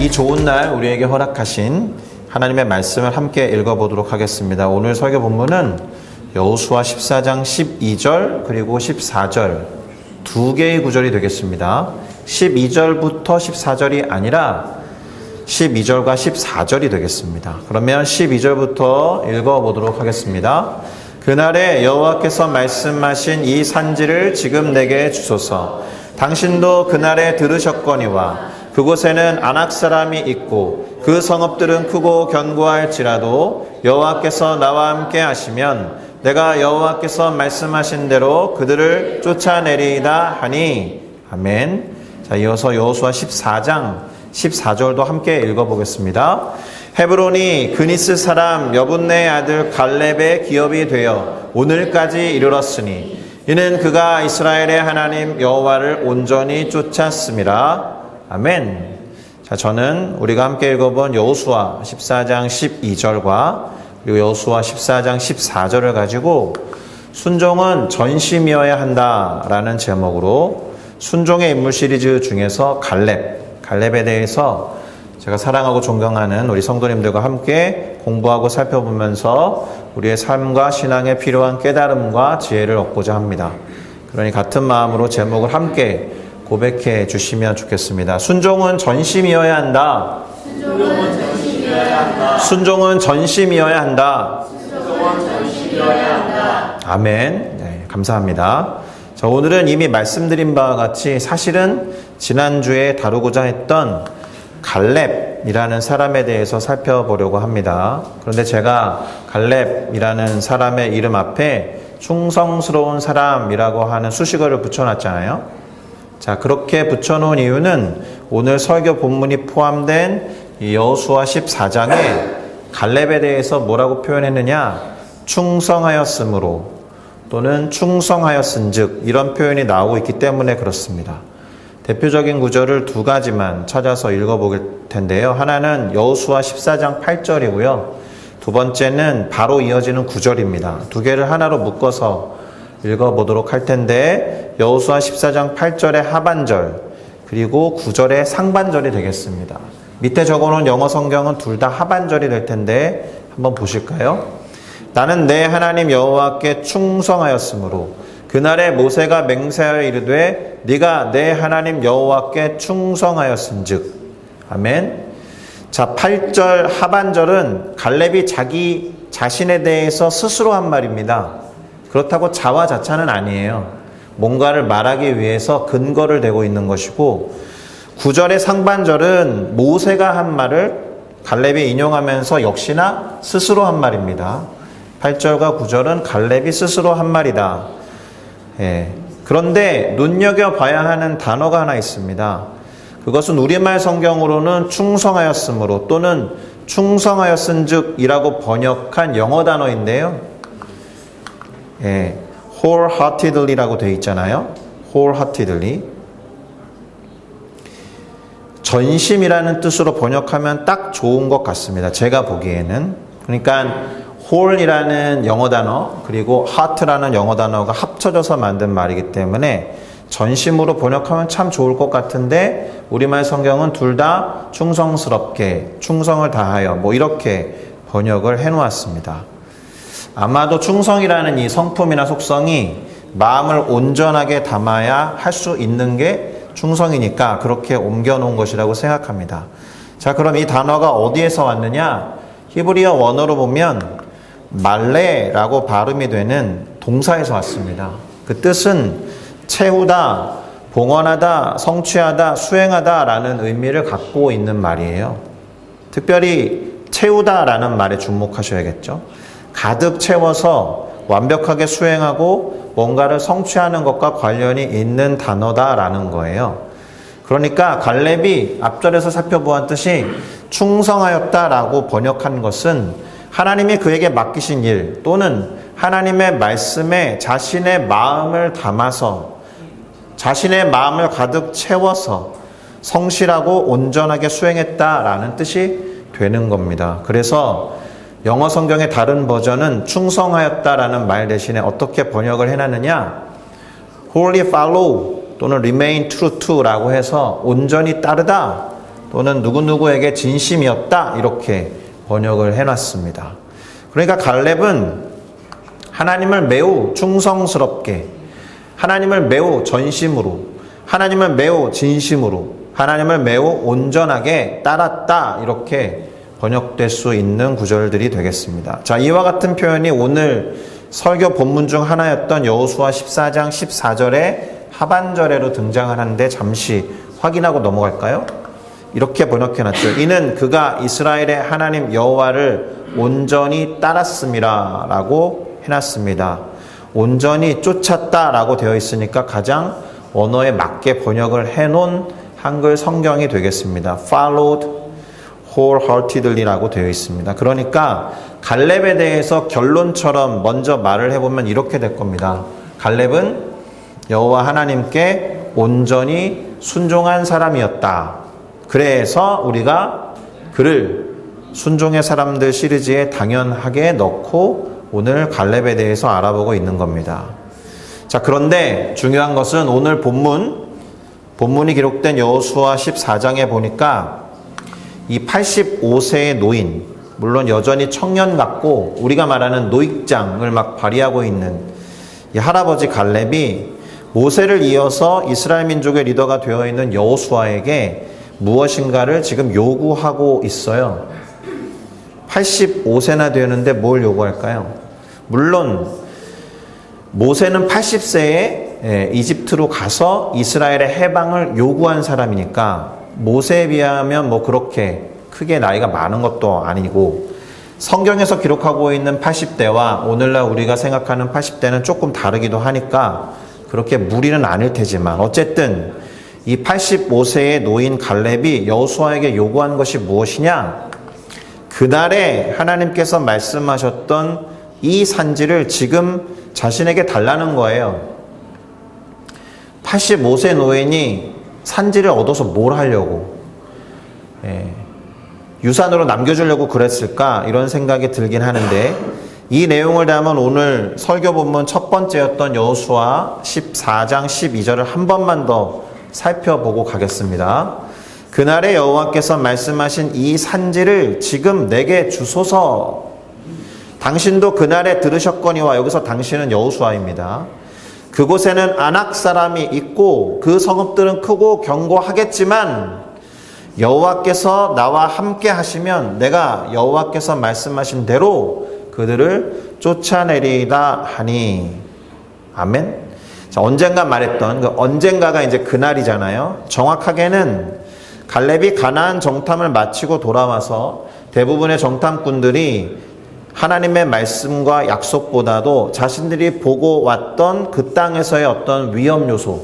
이 좋은 날 우리에게 허락하신 하나님의 말씀을 함께 읽어보도록 하겠습니다. 오늘 설교 본문은 여호수아 14장 12절 그리고 14절 두 개의 구절이 되겠습니다. 12절부터 14절이 아니라 12절과 14절이 되겠습니다. 그러면 12절부터 읽어보도록 하겠습니다. 그날에 여호와께서 말씀하신 이 산지를 지금 내게 주소서. 당신도 그날에 들으셨거니와 그곳에는 아낙 사람이 있고 그 성읍들은 크고 견고할지라도 여호와께서 나와 함께 하시면 내가 여호와께서 말씀하신 대로 그들을 쫓아내리이다 하니. 아멘. 자, 이어서 여호수아 14장 14절도 함께 읽어보겠습니다. 헤브론이 그니스 사람 여분네의 아들 갈렙의 기업이 되어 오늘까지 이르렀으니 이는 그가 이스라엘의 하나님 여호와를 온전히 쫓았음이라. 아멘. 자, 저는 우리가 함께 읽어본 여호수아 14장 12절과 그리고 여호수아 14장 14절을 가지고 순종은 전심이어야 한다라는 제목으로 순종의 인물 시리즈 중에서 갈렙에 대해서 제가 사랑하고 존경하는 우리 성도님들과 함께 공부하고 살펴보면서 우리의 삶과 신앙에 필요한 깨달음과 지혜를 얻고자 합니다. 그러니 같은 마음으로 제목을 함께 고백해 주시면 좋겠습니다. 순종은 전심이어야 한다. 순종은 전심이어야 한다. 아멘. 네, 감사합니다. 자, 오늘은 이미 말씀드린 바와 같이 사실은 지난주에 다루고자 했던 갈렙이라는 사람에 대해서 살펴보려고 합니다. 그런데 제가 갈렙이라는 사람의 이름 앞에 충성스러운 사람이라고 하는 수식어를 붙여놨잖아요. 자, 그렇게 붙여놓은 이유는 오늘 설교 본문이 포함된 이 여호수아 14장에 갈렙에 대해서 뭐라고 표현했느냐? 충성하였으므로 또는 충성하였은즉 이런 표현이 나오고 있기 때문에 그렇습니다. 대표적인 구절을 두 가지만 찾아서 읽어볼 텐데요. 하나는 여호수아 14장 8절이고요. 두 번째는 바로 이어지는 9절입니다. 두 개를 하나로 묶어서 읽어보도록 할 텐데 여호수아 14장 8절의 하반절 그리고 9절의 상반절이 되겠습니다. 밑에 적어놓은 영어 성경은 둘 다 하반절이 될 텐데 한번 보실까요? 나는 내 하나님 여호와께 충성하였으므로 그날에 모세가 맹세하여 이르되 네가 내 하나님 여호와께 충성하였은즉. 아멘. 자, 8절 하반절은 갈렙이 자기 자신에 대해서 스스로 한 말입니다. 그렇다고 자화자찬은 아니에요. 뭔가를 말하기 위해서 근거를 대고 있는 것이고 9절의 상반절은 모세가 한 말을 갈렙이 인용하면서 역시나 스스로 한 말입니다. 8절과 9절은 갈렙이 스스로 한 말이다. 예. 그런데 눈여겨봐야 하는 단어가 하나 있습니다. 그것은 우리말 성경으로는 충성하였으므로 또는 충성하였은즉 이라고 번역한 영어 단어인데요. 예, wholeheartedly라고 되어 있잖아요. wholeheartedly. 전심이라는 뜻으로 번역하면 딱 좋은 것 같습니다. 제가 보기에는. 그러니까 whole이라는 영어 단어 그리고 heart라는 영어 단어가 합쳐져서 만든 말이기 때문에 전심으로 번역하면 참 좋을 것 같은데 우리말 성경은 둘 다 충성스럽게 충성을 다하여 뭐 이렇게 번역을 해놓았습니다. 아마도 충성이라는 이 성품이나 속성이 마음을 온전하게 담아야 할 수 있는 게 충성이니까 그렇게 옮겨놓은 것이라고 생각합니다. 자, 그럼 이 단어가 어디에서 왔느냐? 히브리어 원어로 보면 말레라고 발음이 되는 동사에서 왔습니다. 그 뜻은 채우다, 봉헌하다, 성취하다, 수행하다 라는 의미를 갖고 있는 말이에요. 특별히 채우다 라는 말에 주목하셔야겠죠. 가득 채워서 완벽하게 수행하고 뭔가를 성취하는 것과 관련이 있는 단어다라는 거예요. 그러니까 갈렙이 앞절에서 살펴보았듯이 충성하였다라고 번역한 것은 하나님이 그에게 맡기신 일 또는 하나님의 말씀에 자신의 마음을 담아서 자신의 마음을 가득 채워서 성실하고 온전하게 수행했다라는 뜻이 되는 겁니다. 그래서 영어 성경의 다른 버전은 충성하였다라는 말 대신에 어떻게 번역을 해놨느냐? wholly follow 또는 remain true to라고 해서 온전히 따르다 또는 누구누구에게 진심이었다 이렇게 번역을 해놨습니다. 그러니까 갈렙은 하나님을 매우 충성스럽게, 하나님을 매우 전심으로, 하나님을 매우 진심으로, 하나님을 매우 온전하게 따랐다 이렇게 번역될 수 있는 구절들이 되겠습니다. 자, 이와 같은 표현이 오늘 설교 본문 중 하나였던 여호수아 14장 14절의 하반절에로 등장하는데 잠시 확인하고 넘어갈까요? 이렇게 번역해놨죠. 이는 그가 이스라엘의 하나님 여호와를 온전히 따랐음이라 라고 해놨습니다. 온전히 쫓았다 라고 되어 있으니까 가장 언어에 맞게 번역을 해놓은 한글 성경이 되겠습니다. Followed wholeheartedly 라고 되어 있습니다. 그러니까 갈렙에 대해서 결론처럼 먼저 말을 해보면 이렇게 될 겁니다. 갈렙은 여호와 하나님께 온전히 순종한 사람이었다. 그래서 우리가 그를 순종의 사람들 시리즈에 당연하게 넣고 오늘 갈렙에 대해서 알아보고 있는 겁니다. 자, 그런데 중요한 것은 오늘 본문이 기록된 여호수아 14장에 보니까 이 85세의 노인, 물론 여전히 청년 같고 우리가 말하는 노익장을 막 발휘하고 있는 이 할아버지 갈렙이 모세를 이어서 이스라엘 민족의 리더가 되어 있는 여호수아에게 무엇인가를 지금 요구하고 있어요. 85세나 되었는데 뭘 요구할까요? 물론 모세는 80세에 이집트로 가서 이스라엘의 해방을 요구한 사람이니까 모세에 비하면 뭐 그렇게 크게 나이가 많은 것도 아니고, 성경에서 기록하고 있는 80대와 오늘날 우리가 생각하는 80대는 조금 다르기도 하니까 그렇게 무리는 아닐 테지만, 어쨌든 이 85세의 노인 갈렙이 여호수아에게 요구한 것이 무엇이냐? 그날에 하나님께서 말씀하셨던 이 산지를 지금 자신에게 달라는 거예요. 85세 노인이 산지를 얻어서 뭘 하려고, 유산으로 남겨주려고 그랬을까 이런 생각이 들긴 하는데, 이 내용을 담은 오늘 설교 본문 첫 번째였던 여호수아 14장 12절을 한 번만 더 살펴보고 가겠습니다. 그날에 여호와께서 말씀하신 이 산지를 지금 내게 주소서. 당신도 그날에 들으셨거니와, 여기서 당신은 여호수아입니다. 그곳에는 아낙 사람이 있고 그 성읍들은 크고 견고하겠지만 여호와께서 나와 함께 하시면 내가 여호와께서 말씀하신 대로 그들을 쫓아내리다 하니. 아멘. 자, 언젠가 말했던 그 언젠가가 이제 그날이잖아요. 정확하게는 갈렙이 가나안 정탐을 마치고 돌아와서 대부분의 정탐꾼들이 하나님의 말씀과 약속보다도 자신들이 보고 왔던 그 땅에서의 어떤 위험 요소,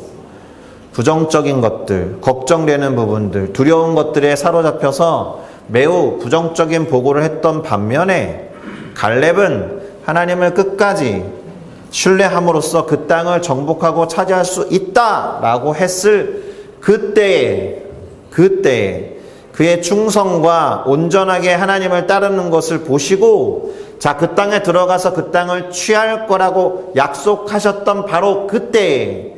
부정적인 것들, 걱정되는 부분들, 두려운 것들에 사로잡혀서 매우 부정적인 보고를 했던 반면에, 갈렙은 하나님을 끝까지 신뢰함으로써 그 땅을 정복하고 차지할 수 있다라고 했을 그때에 그의 충성과 온전하게 하나님을 따르는 것을 보시고, 자, 그 땅에 들어가서 그 땅을 취할 거라고 약속하셨던 바로 그때에,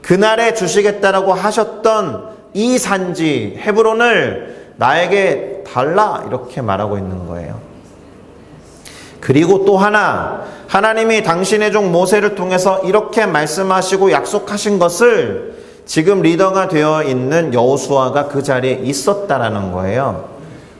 그날에 주시겠다라고 하셨던 이 산지 헤브론을 나에게 달라 이렇게 말하고 있는 거예요. 그리고 또 하나, 하나님이 당신의 종 모세를 통해서 이렇게 말씀하시고 약속하신 것을 지금 리더가 되어 있는 여호수아가 그 자리에 있었다라는 거예요.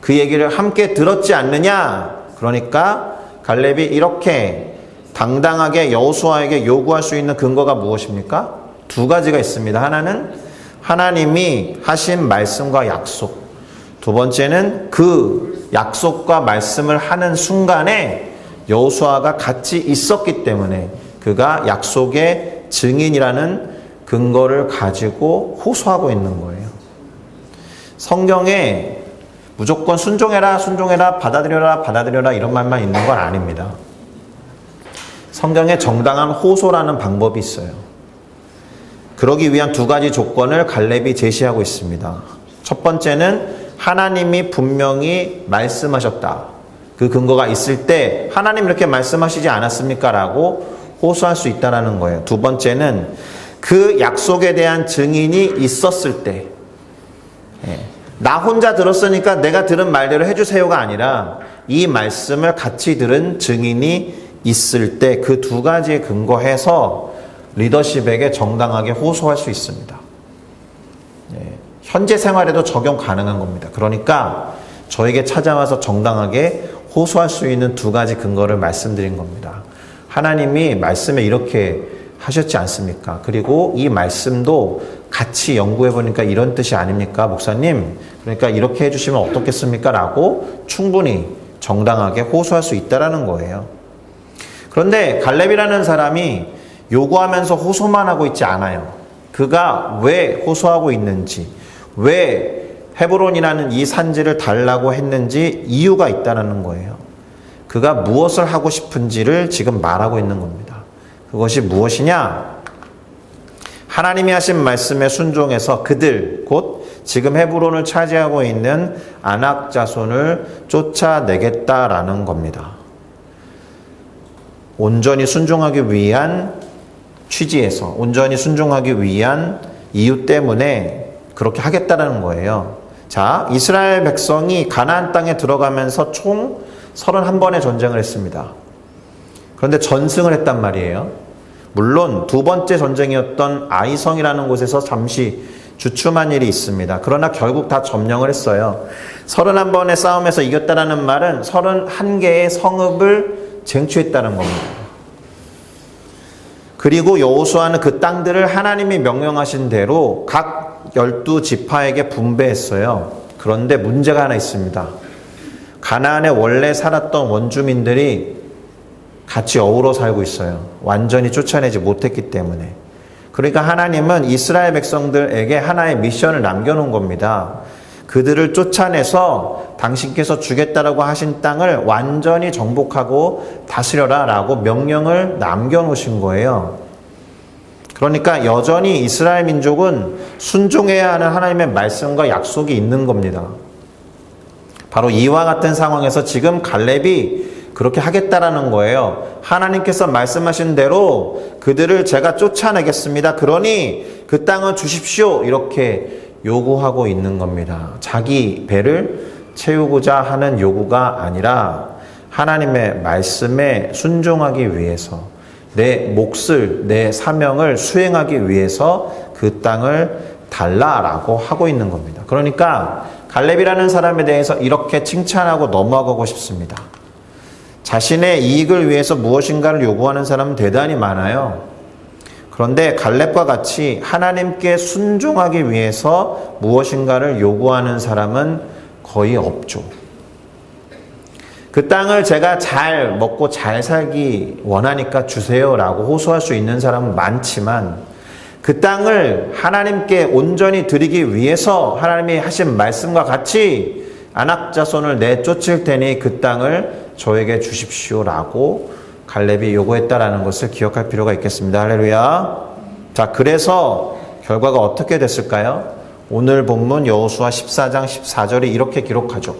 그 얘기를 함께 들었지 않느냐? 그러니까 갈렙이 이렇게 당당하게 여호수아에게 요구할 수 있는 근거가 무엇입니까? 두 가지가 있습니다. 하나는 하나님이 하신 말씀과 약속, 두 번째는 그 약속과 말씀을 하는 순간에 여호수아가 같이 있었기 때문에 그가 약속의 증인이라는 근거를 가지고 호소하고 있는 거예요. 성경에 무조건 순종해라, 순종해라, 받아들여라, 받아들여라 이런 말만 있는 건 아닙니다. 성경에 정당한 호소라는 방법이 있어요. 그러기 위한 두 가지 조건을 갈렙이 제시하고 있습니다. 첫 번째는 하나님이 분명히 말씀하셨다. 그 근거가 있을 때 하나님 이렇게 말씀하시지 않았습니까? 라고 호소할 수 있다는 거예요. 두 번째는 그 약속에 대한 증인이 있었을 때, 나 혼자 들었으니까 내가 들은 말대로 해주세요가 아니라 이 말씀을 같이 들은 증인이 있을 때 그 두 가지에 근거해서 리더십에게 정당하게 호소할 수 있습니다. 현재 생활에도 적용 가능한 겁니다. 그러니까 저에게 찾아와서 정당하게 호소할 수 있는 두 가지 근거를 말씀드린 겁니다. 하나님이 말씀에 이렇게 하셨지 않습니까? 그리고 이 말씀도 같이 연구해 보니까 이런 뜻이 아닙니까, 목사님? 그러니까 이렇게 해주시면 어떻겠습니까? 라고 충분히 정당하게 호소할 수 있다는 거예요. 그런데 갈렙이라는 사람이 요구하면서 호소만 하고 있지 않아요. 그가 왜 호소하고 있는지, 왜 헤브론이라는 이 산지를 달라고 했는지 이유가 있다는 거예요. 그가 무엇을 하고 싶은지를 지금 말하고 있는 겁니다. 그것이 무엇이냐? 하나님이 하신 말씀에 순종해서 그들, 곧 지금 헤브론을 차지하고 있는 아낙 자손을 쫓아내겠다라는 겁니다. 온전히 순종하기 위한 취지에서, 온전히 순종하기 위한 이유 때문에 그렇게 하겠다라는 거예요. 자, 이스라엘 백성이 가나안 땅에 들어가면서 총 31번의 전쟁을 했습니다. 그런데 전승을 했단 말이에요. 물론 두 번째 전쟁이었던 아이성이라는 곳에서 잠시 주춤한 일이 있습니다. 그러나 결국 다 점령을 했어요. 31번의 싸움에서 이겼다는 말은 31개의 성읍을 쟁취했다는 겁니다. 그리고 여호수아는 그 땅들을 하나님이 명령하신 대로 각 12지파에게 분배했어요. 그런데 문제가 하나 있습니다. 가나안에 원래 살았던 원주민들이 같이 어우러 살고 있어요. 완전히 쫓아내지 못했기 때문에. 그러니까 하나님은 이스라엘 백성들에게 하나의 미션을 남겨놓은 겁니다. 그들을 쫓아내서 당신께서 주겠다라고 하신 땅을 완전히 정복하고 다스려라 라고 명령을 남겨놓으신 거예요. 그러니까 여전히 이스라엘 민족은 순종해야 하는 하나님의 말씀과 약속이 있는 겁니다. 바로 이와 같은 상황에서 지금 갈렙이 그렇게 하겠다라는 거예요. 하나님께서 말씀하신 대로 그들을 제가 쫓아내겠습니다. 그러니 그 땅을 주십시오. 이렇게 요구하고 있는 겁니다. 자기 배를 채우고자 하는 요구가 아니라 하나님의 말씀에 순종하기 위해서 내 몫을, 내 사명을 수행하기 위해서 그 땅을 달라라고 하고 있는 겁니다. 그러니까 갈렙이라는 사람에 대해서 이렇게 칭찬하고 넘어가고 싶습니다. 자신의 이익을 위해서 무엇인가를 요구하는 사람은 대단히 많아요. 그런데 갈렙과 같이 하나님께 순종하기 위해서 무엇인가를 요구하는 사람은 거의 없죠. 그 땅을 제가 잘 먹고 잘 살기 원하니까 주세요라고 호소할 수 있는 사람은 많지만 그 땅을 하나님께 온전히 드리기 위해서 하나님이 하신 말씀과 같이 아낙 자손을 내쫓을 테니 그 땅을 저에게 주십시오라고 갈렙이 요구했다라는 것을 기억할 필요가 있겠습니다. 할렐루야. 자, 그래서 결과가 어떻게 됐을까요? 오늘 본문 여호수아 14장 14절이 이렇게 기록하죠.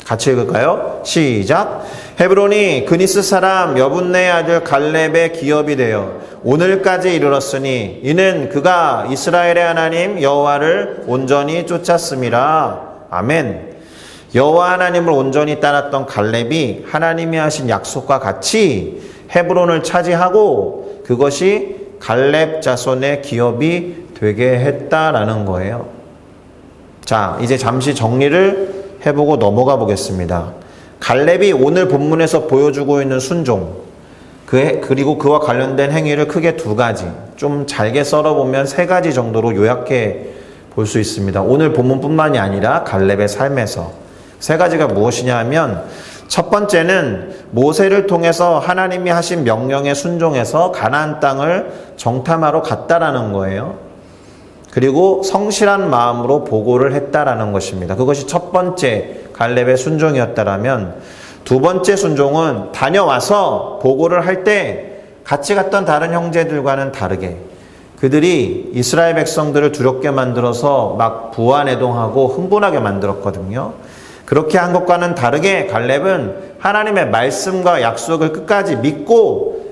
같이 읽을까요? 시작. 헤브론이 그니스 사람 여분네의 아들 갈렙의 기업이 되어 오늘까지 이르렀으니 이는 그가 이스라엘의 하나님 여호와를 온전히 쫓았음이라. 아멘. 여호와 하나님을 온전히 따랐던 갈렙이 하나님이 하신 약속과 같이 헤브론을 차지하고 그것이 갈렙 자손의 기업이 되게 했다라는 거예요. 자, 이제 잠시 정리를 해보고 넘어가 보겠습니다. 갈렙이 오늘 본문에서 보여주고 있는 순종, 그리고 그와 관련된 행위를 크게 두 가지, 좀 잘게 썰어보면 세 가지 정도로 요약해 볼 수 있습니다. 오늘 본문뿐만이 아니라 갈렙의 삶에서 세 가지가 무엇이냐 하면, 첫 번째는 모세를 통해서 하나님이 하신 명령에 순종해서 가나안 땅을 정탐하러 갔다라는 거예요. 그리고 성실한 마음으로 보고를 했다라는 것입니다. 그것이 첫 번째 갈렙의 순종이었다라면, 두 번째 순종은 다녀와서 보고를 할 때 같이 갔던 다른 형제들과는 다르게 그들이 이스라엘 백성들을 두렵게 만들어서 막 부안해동하고 흥분하게 만들었거든요. 그렇게 한 것과는 다르게 갈렙은 하나님의 말씀과 약속을 끝까지 믿고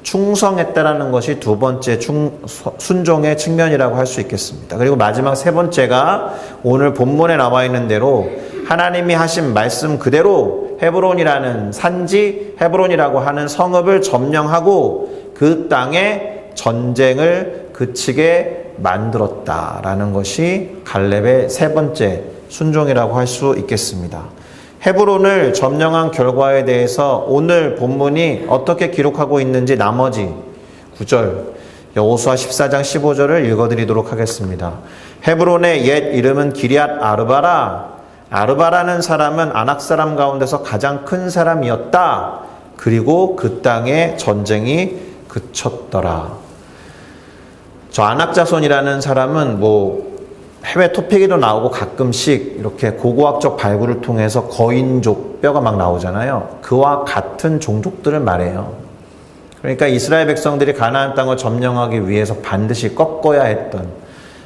충성했다라는 것이 두 번째 순종의 측면이라고 할 수 있겠습니다. 그리고 마지막 세 번째가 오늘 본문에 나와 있는 대로 하나님이 하신 말씀 그대로 헤브론이라는 산지, 헤브론이라고 하는 성읍을 점령하고 그 땅에 전쟁을 그치게 만들었다라는 것이 갈렙의 세 번째 순종이라고 할 수 있겠습니다. 헤브론을 점령한 결과에 대해서 오늘 본문이 어떻게 기록하고 있는지 나머지 9절 여호수아 14장 15절을 읽어드리도록 하겠습니다. 헤브론의 옛 이름은 기럇 아르바라. 아르바라는 사람은 아낙 사람 가운데서 가장 큰 사람이었다. 그리고 그 땅에 전쟁이 그쳤더라. 저 아낙 자손이라는 사람은 해외 토픽에도 나오고 가끔씩 이렇게 고고학적 발굴을 통해서 거인족 뼈가 막 나오잖아요. 그와 같은 종족들을 말해요. 그러니까 이스라엘 백성들이 가나안 땅을 점령하기 위해서 반드시 꺾어야 했던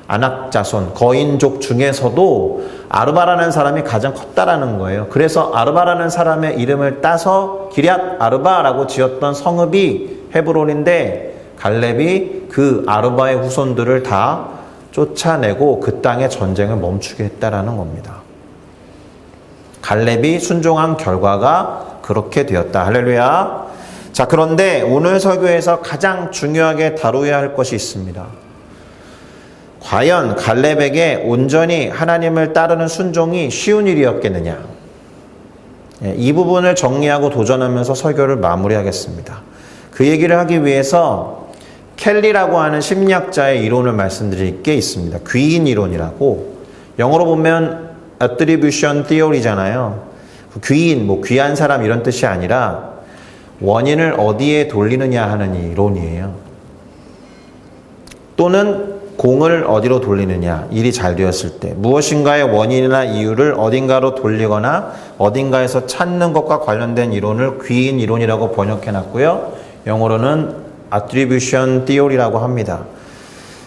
아낙 자손, 거인족 중에서도 아르바라는 사람이 가장 컸다라는 거예요. 그래서 아르바라는 사람의 이름을 따서 기럇 아르바라고 지었던 성읍이 헤브론인데 갈렙이 그 아르바의 후손들을 다 쫓아내고 그 땅의 전쟁을 멈추게 했다라는 겁니다. 갈렙이 순종한 결과가 그렇게 되었다. 할렐루야. 자, 그런데 오늘 설교에서 가장 중요하게 다루어야 할 것이 있습니다. 과연 갈렙에게 온전히 하나님을 따르는 순종이 쉬운 일이었겠느냐? 이 부분을 정리하고 도전하면서 설교를 마무리하겠습니다. 그 얘기를 하기 위해서 켈리라고 하는 심리학자의 이론을 말씀드릴 게 있습니다. 귀인 이론이라고. 영어로 보면 attribution theory잖아요. 귀인, 귀한 사람 이런 뜻이 아니라 원인을 어디에 돌리느냐 하는 이론이에요. 또는 공을 어디로 돌리느냐, 일이 잘 되었을 때 무엇인가의 원인이나 이유를 어딘가로 돌리거나 어딘가에서 찾는 것과 관련된 이론을 귀인 이론이라고 번역해 놨고요. 영어로는 attribution theory라고 합니다.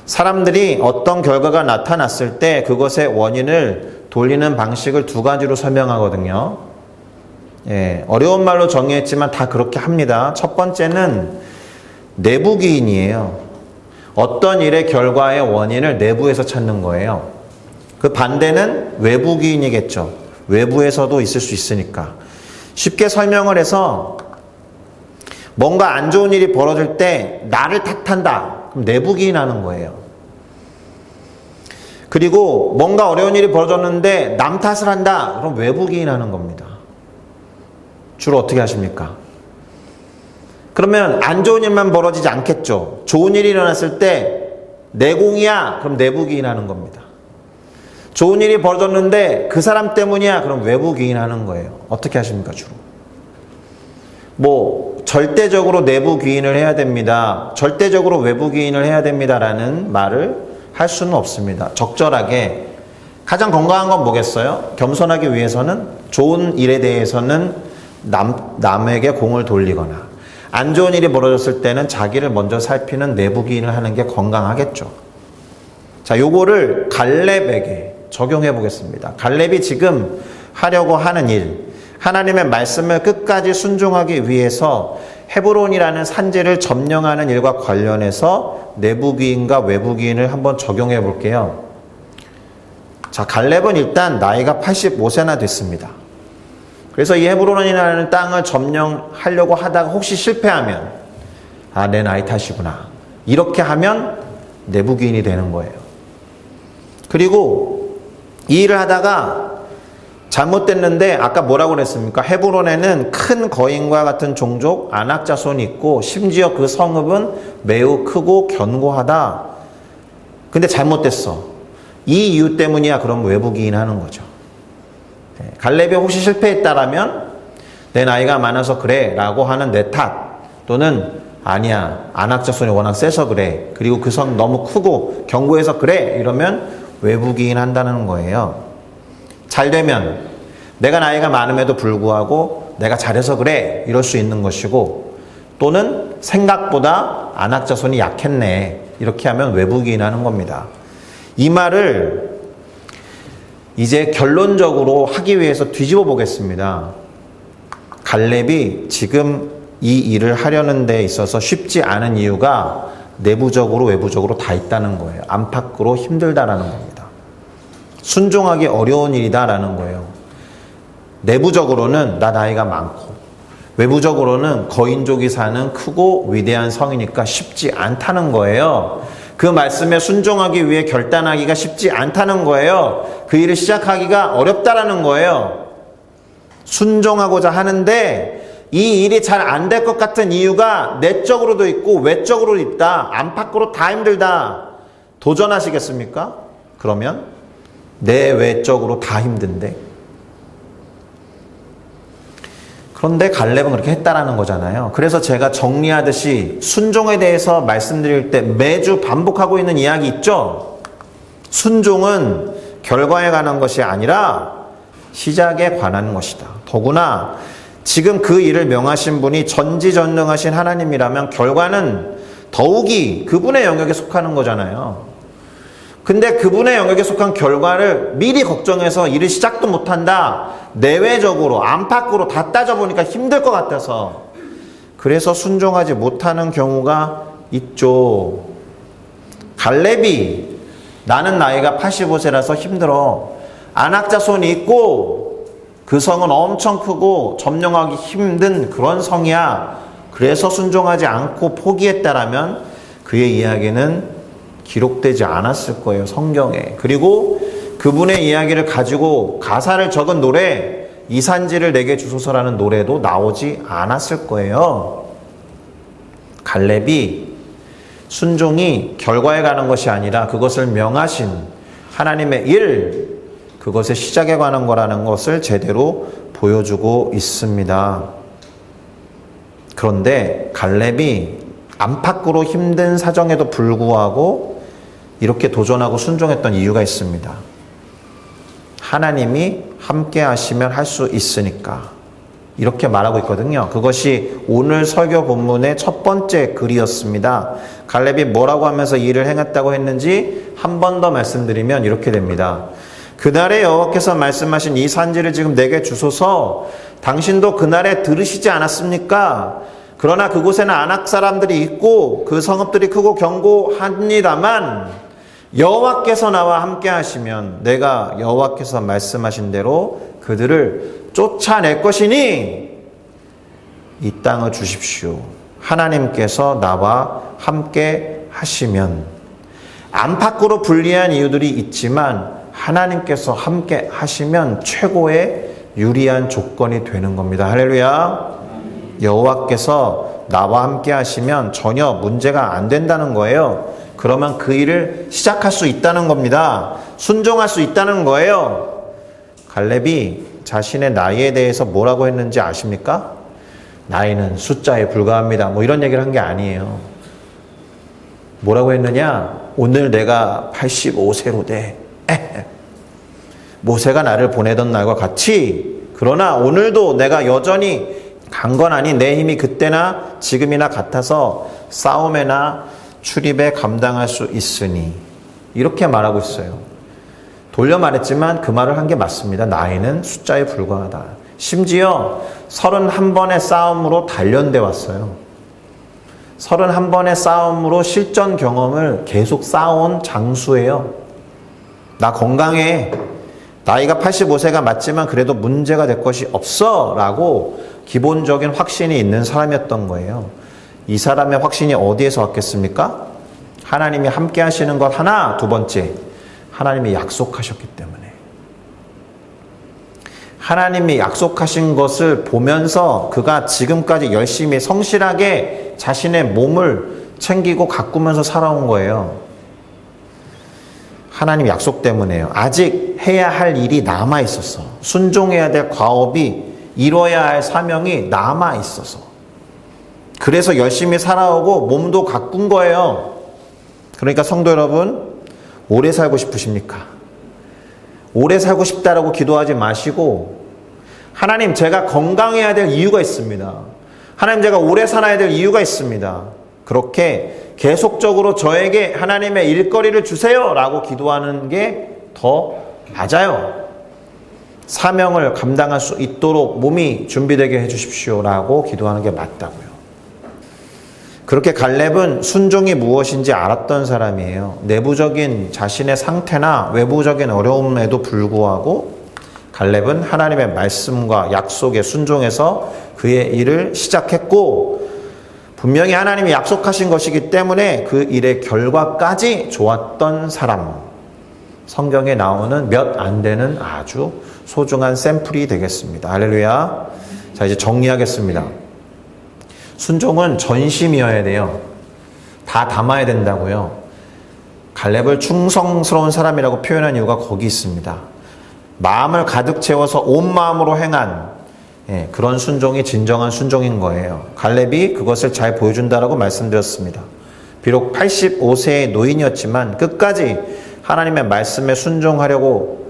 사람들이 어떤 결과가 나타났을 때 그것의 원인을 돌리는 방식을 두 가지로 설명하거든요. 어려운 말로 정의했지만 다 그렇게 합니다. 첫 번째는 내부 기인이에요. 어떤 일의 결과의 원인을 내부에서 찾는 거예요. 그 반대는 외부 기인이겠죠. 외부에서도 있을 수 있으니까. 쉽게 설명을 해서 뭔가 안 좋은 일이 벌어질 때 나를 탓한다. 그럼 내부 기인하는 거예요. 그리고 뭔가 어려운 일이 벌어졌는데 남 탓을 한다. 그럼 외부 기인하는 겁니다. 주로 어떻게 하십니까? 그러면 안 좋은 일만 벌어지지 않겠죠. 좋은 일이 일어났을 때 내공이야. 그럼 내부 기인하는 겁니다. 좋은 일이 벌어졌는데 그 사람 때문이야. 그럼 외부 기인하는 거예요. 어떻게 하십니까, 주로? 절대적으로 내부 기인을 해야 됩니다. 절대적으로 외부 기인을 해야 됩니다라는 말을 할 수는 없습니다. 적절하게. 가장 건강한 건 뭐겠어요? 겸손하기 위해서는 좋은 일에 대해서는 남에게 공을 돌리거나 안 좋은 일이 벌어졌을 때는 자기를 먼저 살피는 내부 기인을 하는 게 건강하겠죠. 자, 요거를 갈렙에게 적용해 보겠습니다. 갈렙이 지금 하려고 하는 일, 하나님의 말씀을 끝까지 순종하기 위해서 헤브론이라는 산지를 점령하는 일과 관련해서 내부 기인과 외부 기인을 한번 적용해 볼게요. 자, 갈렙은 일단 나이가 85세나 됐습니다. 그래서 이 헤브론이라는 땅을 점령하려고 하다가 혹시 실패하면 내 나이 탓이구나. 이렇게 하면 내부 기인이 되는 거예요. 그리고 이 일을 하다가 잘못됐는데 아까 뭐라고 그랬습니까? 헤브론에는 큰 거인과 같은 종족 아낙 자손이 있고 심지어 그 성읍은 매우 크고 견고하다. 근데 잘못됐어. 이 이유 때문이야. 그럼 외부 기인하는 거죠. 갈렙이 혹시 실패했다라면 내 나이가 많아서 그래 라고 하는 내 탓, 또는 아니야 아낙 자손이 워낙 세서 그래, 그리고 그 성 너무 크고 견고해서 그래, 이러면 외부 기인한다는 거예요. 잘 되면 내가 나이가 많음에도 불구하고 내가 잘해서 그래 이럴 수 있는 것이고, 또는 생각보다 아낙 자손이 약했네 이렇게 하면 외부 기인하는 겁니다. 이 말을 이제 결론적으로 하기 위해서 뒤집어 보겠습니다. 갈렙이 지금 이 일을 하려는 데 있어서 쉽지 않은 이유가 내부적으로 외부적으로 다 있다는 거예요. 안팎으로 힘들다라는 겁니다. 순종하기 어려운 일이다라는 거예요. 내부적으로는 나 나이가 많고 외부적으로는 거인족이 사는 크고 위대한 성이니까 쉽지 않다는 거예요. 그 말씀에 순종하기 위해 결단하기가 쉽지 않다는 거예요. 그 일을 시작하기가 어렵다라는 거예요. 순종하고자 하는데 이 일이 잘 안 될 것 같은 이유가 내적으로도 있고 외적으로도 있다. 안팎으로 다 힘들다. 도전하시겠습니까? 그러면 내외적으로 다 힘든데. 그런데 갈렙은 그렇게 했다라는 거잖아요. 그래서 제가 정리하듯이 순종에 대해서 말씀드릴 때 매주 반복하고 있는 이야기 있죠? 순종은 결과에 관한 것이 아니라 시작에 관한 것이다. 더구나 지금 그 일을 명하신 분이 전지전능하신 하나님이라면 결과는 더욱이 그분의 영역에 속하는 거잖아요. 근데 그분의 영역에 속한 결과를 미리 걱정해서 일을 시작도 못한다. 내외적으로 안팎으로 다 따져보니까 힘들 것 같아서 그래서 순종하지 못하는 경우가 있죠. 갈렙이 나는 나이가 85세라서 힘들어. 안악자손이 있고 그 성은 엄청 크고 점령하기 힘든 그런 성이야. 그래서 순종하지 않고 포기했다라면 그의 이야기는 기록되지 않았을 거예요, 성경에. 그리고 그분의 이야기를 가지고 가사를 적은 노래, 이 산지를 내게 주소서라는 노래도 나오지 않았을 거예요. 갈렙이 순종이 결과에 가는 것이 아니라 그것을 명하신 하나님의 일, 그것의 시작에 관한 거라는 것을 제대로 보여주고 있습니다. 그런데 갈렙이 안팎으로 힘든 사정에도 불구하고 이렇게 도전하고 순종했던 이유가 있습니다. 하나님이 함께 하시면 할 수 있으니까 이렇게 말하고 있거든요. 그것이 오늘 설교 본문의 첫 번째 글이었습니다. 갈렙이 뭐라고 하면서 이 일을 행했다고 했는지 한 번 더 말씀드리면 이렇게 됩니다. 그날에 여호와께서 말씀하신 이 산지를 지금 내게 주소서. 당신도 그날에 들으시지 않았습니까? 그러나 그곳에는 아낙 사람들이 있고 그 성읍들이 크고 견고합니다만 여호와께서 나와 함께 하시면 내가 여호와께서 말씀하신 대로 그들을 쫓아낼 것이니 이 땅을 주십시오. 하나님께서 나와 함께 하시면 안팎으로 불리한 이유들이 있지만 하나님께서 함께 하시면 최고의 유리한 조건이 되는 겁니다. 할렐루야. 여호와께서 나와 함께 하시면 전혀 문제가 안 된다는 거예요. 그러면 그 일을 시작할 수 있다는 겁니다. 순종할 수 있다는 거예요. 갈렙이 자신의 나이에 대해서 뭐라고 했는지 아십니까? 나이는 숫자에 불과합니다. 뭐 이런 얘기를 한 게 아니에요. 뭐라고 했느냐? 오늘 내가 85세로 돼. 모세가 나를 보내던 날과 같이 그러나 오늘도 내가 여전히 간 건 아닌 내 힘이 그때나 지금이나 같아서 싸움에나 출입에 감당할 수 있으니 이렇게 말하고 있어요. 돌려 말했지만 그 말을 한 게 맞습니다. 나이는 숫자에 불과하다. 심지어 31번의 싸움으로 단련돼 왔어요. 31번의 싸움으로 실전 경험을 계속 쌓아온 장수예요. 나 건강해. 나이가 85세가 맞지만 그래도 문제가 될 것이 없어 라고 기본적인 확신이 있는 사람이었던 거예요. 이 사람의 확신이 어디에서 왔겠습니까? 하나님이 함께 하시는 것 하나, 두 번째, 하나님이 약속하셨기 때문에. 하나님이 약속하신 것을 보면서 그가 지금까지 열심히 성실하게 자신의 몸을 챙기고 가꾸면서 살아온 거예요. 하나님 약속 때문에요. 아직 해야 할 일이 남아 있었어. 순종해야 될 과업이 이뤄야 할 사명이 남아 있어서. 그래서 열심히 살아오고 몸도 가꾼 거예요. 그러니까 성도 여러분, 오래 살고 싶으십니까? 오래 살고 싶다라고 기도하지 마시고 하나님 제가 건강해야 될 이유가 있습니다. 하나님 제가 오래 살아야 될 이유가 있습니다. 그렇게 계속적으로 저에게 하나님의 일거리를 주세요 라고 기도하는 게 더 맞아요. 사명을 감당할 수 있도록 몸이 준비되게 해주십시오 라고 기도하는 게 맞다고요. 그렇게 갈렙은 순종이 무엇인지 알았던 사람이에요. 내부적인 자신의 상태나 외부적인 어려움에도 불구하고 갈렙은 하나님의 말씀과 약속에 순종해서 그의 일을 시작했고, 분명히 하나님이 약속하신 것이기 때문에 그 일의 결과까지 좋았던 사람. 성경에 나오는 몇 안 되는 아주 소중한 샘플이 되겠습니다. 할렐루야. 자, 이제 정리하겠습니다. 순종은 전심이어야 돼요. 다 담아야 된다고요. 갈렙을 충성스러운 사람이라고 표현한 이유가 거기 있습니다. 마음을 가득 채워서 온 마음으로 행한 그런 순종이 진정한 순종인 거예요. 갈렙이 그것을 잘 보여준다라고 말씀드렸습니다. 비록 85세의 노인이었지만 끝까지 하나님의 말씀에 순종하려고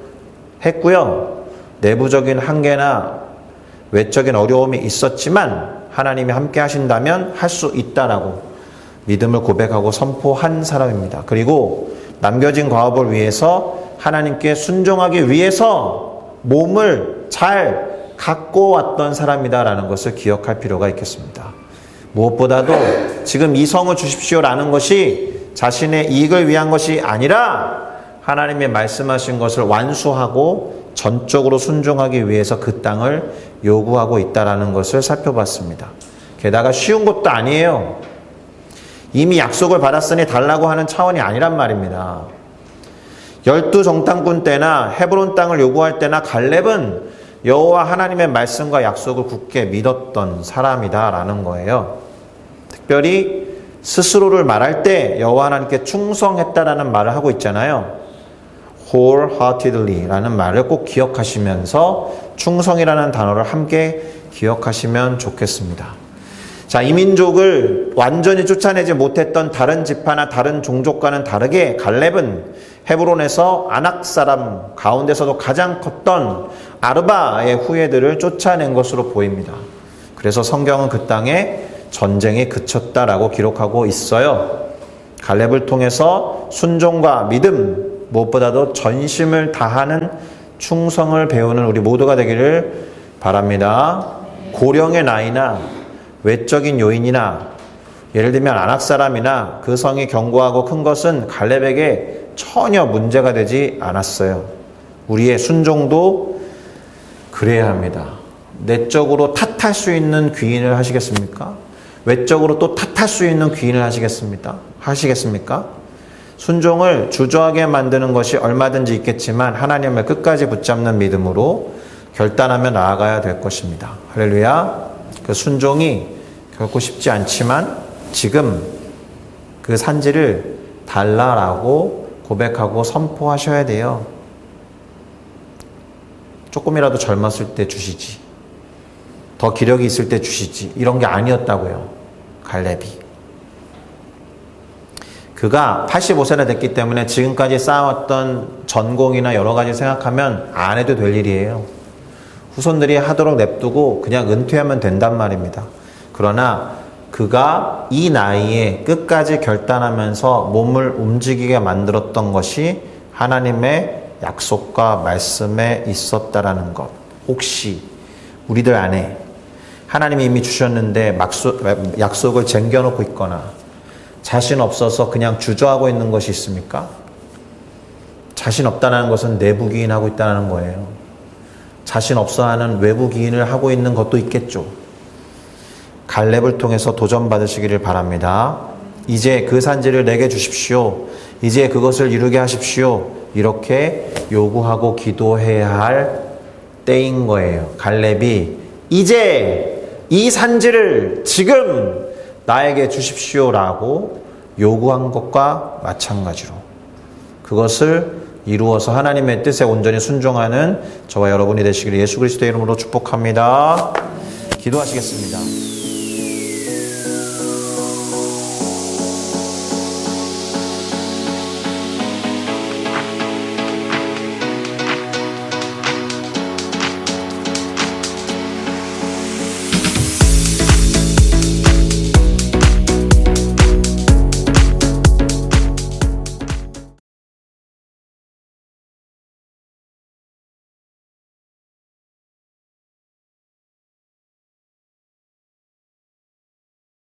했고요. 내부적인 한계나 외적인 어려움이 있었지만 하나님이 함께 하신다면 할 수 있다라고 믿음을 고백하고 선포한 사람입니다. 그리고 남겨진 과업을 위해서 하나님께 순종하기 위해서 몸을 잘 갖고 왔던 사람이다라는 것을 기억할 필요가 있겠습니다. 무엇보다도 지금 이 성을 주십시오라는 것이 자신의 이익을 위한 것이 아니라 하나님의 말씀하신 것을 완수하고 전적으로 순종하기 위해서 그 땅을 요구하고 있다는 것을 살펴봤습니다. 게다가 쉬운 것도 아니에요. 이미 약속을 받았으니 달라고 하는 차원이 아니란 말입니다. 12정탐꾼 때나 헤브론 땅을 요구할 때나 갈렙은 여호와 하나님의 말씀과 약속을 굳게 믿었던 사람이다라는 거예요. 특별히 스스로를 말할 때 여호와 하나님께 충성했다라는 말을 하고 있잖아요. wholeheartedly 라는 말을 꼭 기억하시면서 충성이라는 단어를 함께 기억하시면 좋겠습니다. 자, 이 민족을 완전히 쫓아내지 못했던 다른 지파나 다른 종족과는 다르게 갈렙은 헤브론에서 아낙 사람 가운데서도 가장 컸던 아르바의 후예들을 쫓아낸 것으로 보입니다. 그래서 성경은 그 땅에 전쟁이 그쳤다라고 기록하고 있어요. 갈렙을 통해서 순종과 믿음, 무엇보다도 전심을 다하는 충성을 배우는 우리 모두가 되기를 바랍니다. 고령의 나이나 외적인 요인이나 예를 들면 아낙 사람이나 그 성이 견고하고 큰 것은 갈렙에게 전혀 문제가 되지 않았어요. 우리의 순종도 그래야 합니다. 내적으로 탓할 수 있는 귀인을 하시겠습니까? 외적으로 또 탓할 수 있는 귀인을 하시겠습니까? 순종을 주저하게 만드는 것이 얼마든지 있겠지만 하나님을 끝까지 붙잡는 믿음으로 결단하며 나아가야 될 것입니다. 할렐루야. 그 순종이 결코 쉽지 않지만 지금 그 산지를 달라라고 고백하고 선포하셔야 돼요. 조금이라도 젊었을 때 주시지. 더 기력이 있을 때 주시지. 이런 게 아니었다고요. 갈렙이. 그가 85세나 됐기 때문에 지금까지 쌓아왔던 전공이나 여러 가지 생각하면 안 해도 될 일이에요. 후손들이 하도록 냅두고 그냥 은퇴하면 된단 말입니다. 그러나 그가 이 나이에 끝까지 결단하면서 몸을 움직이게 만들었던 것이 하나님의 약속과 말씀에 있었다라는 것. 혹시 우리들 안에 하나님이 이미 주셨는데 약속을 쟁겨놓고 있거나 자신 없어서 그냥 주저하고 있는 것이 있습니까? 자신 없다는 것은 내부 기인하고 있다는 거예요. 자신 없어 하는 외부 기인을 하고 있는 것도 있겠죠. 갈렙을 통해서 도전받으시기를 바랍니다. 이제 그 산지를 내게 주십시오. 이제 그것을 이루게 하십시오. 이렇게 요구하고 기도해야 할 때인 거예요. 갈렙이 이제 이 산지를 지금 나에게 주십시오라고 요구한 것과 마찬가지로 그것을 이루어서 하나님의 뜻에 온전히 순종하는 저와 여러분이 되시기를 예수 그리스도의 이름으로 축복합니다. 기도하시겠습니다.